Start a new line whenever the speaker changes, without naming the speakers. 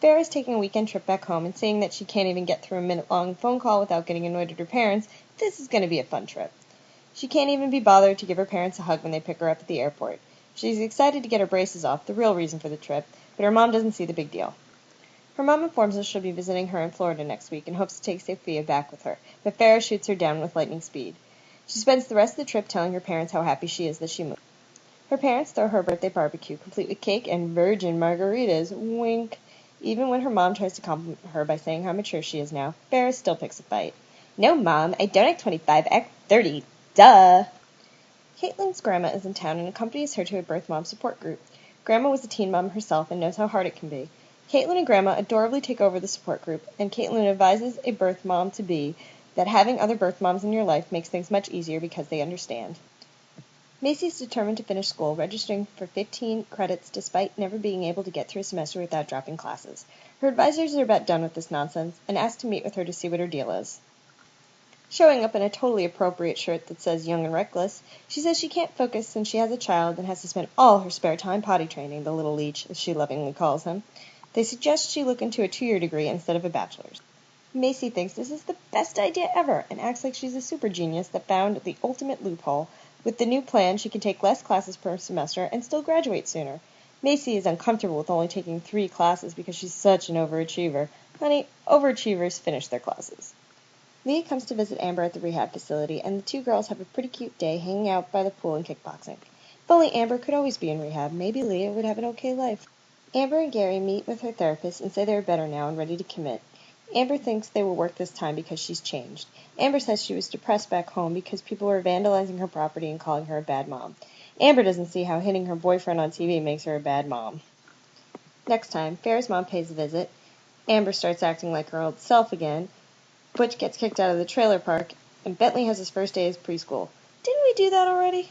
Farrah is taking a weekend trip back home and saying that she can't even get through a minute-long phone call without getting annoyed at her parents. This is going to be a fun trip. She can't even be bothered to give her parents a hug when they pick her up at the airport. She's excited to get her braces off, the real reason for the trip, but her mom doesn't see the big deal. Her mom informs us she'll be visiting her in Florida next week and hopes to take Sophia back with her, but Farrah shoots her down with lightning speed. She spends the rest of the trip telling her parents how happy she is that she moved. Her parents throw her a birthday barbecue, complete with cake and virgin margaritas. Wink. Even when her mom tries to compliment her by saying how mature she is now, Farrah still picks a fight. No, Mom, I don't act 25, I act 30. Duh! Catelyn's grandma is in town and accompanies her to a birth mom support group. Grandma was a teen mom herself and knows how hard it can be. Catelynn and Grandma adorably take over the support group, and Catelynn advises a birth mom-to-be that having other birth moms in your life makes things much easier because they understand. Maci is determined to finish school, registering for 15 credits despite never being able to get through a semester without dropping classes. Her advisors are about done with this nonsense and ask to meet with her to see what her deal is. Showing up in a totally appropriate shirt that says Young and Reckless, she says she can't focus since she has a child and has to spend all her spare time potty training the little leech, as she lovingly calls him. They suggest she look into a 2-year degree instead of a bachelor's. Maci thinks this is the best idea ever and acts like she's a super genius that found the ultimate loophole. With the new plan, she can take less classes per semester and still graduate sooner. Maci is uncomfortable with only taking 3 classes because she's such an overachiever. Honey, overachievers finish their classes. Leah comes to visit Amber at the rehab facility, and the 2 girls have a pretty cute day hanging out by the pool and kickboxing. If only Amber could always be in rehab, maybe Leah would have an okay life. Amber and Gary meet with her therapist and say they're better now and ready to commit. Amber thinks they will work this time because she's changed. Amber says she was depressed back home because people were vandalizing her property and calling her a bad mom. Amber doesn't see how hitting her boyfriend on TV makes her a bad mom. Next time, Farrah's mom pays a visit. Amber starts acting like her old self again. Butch gets kicked out of the trailer park, and Bentley has his first day of preschool. Didn't we do that already?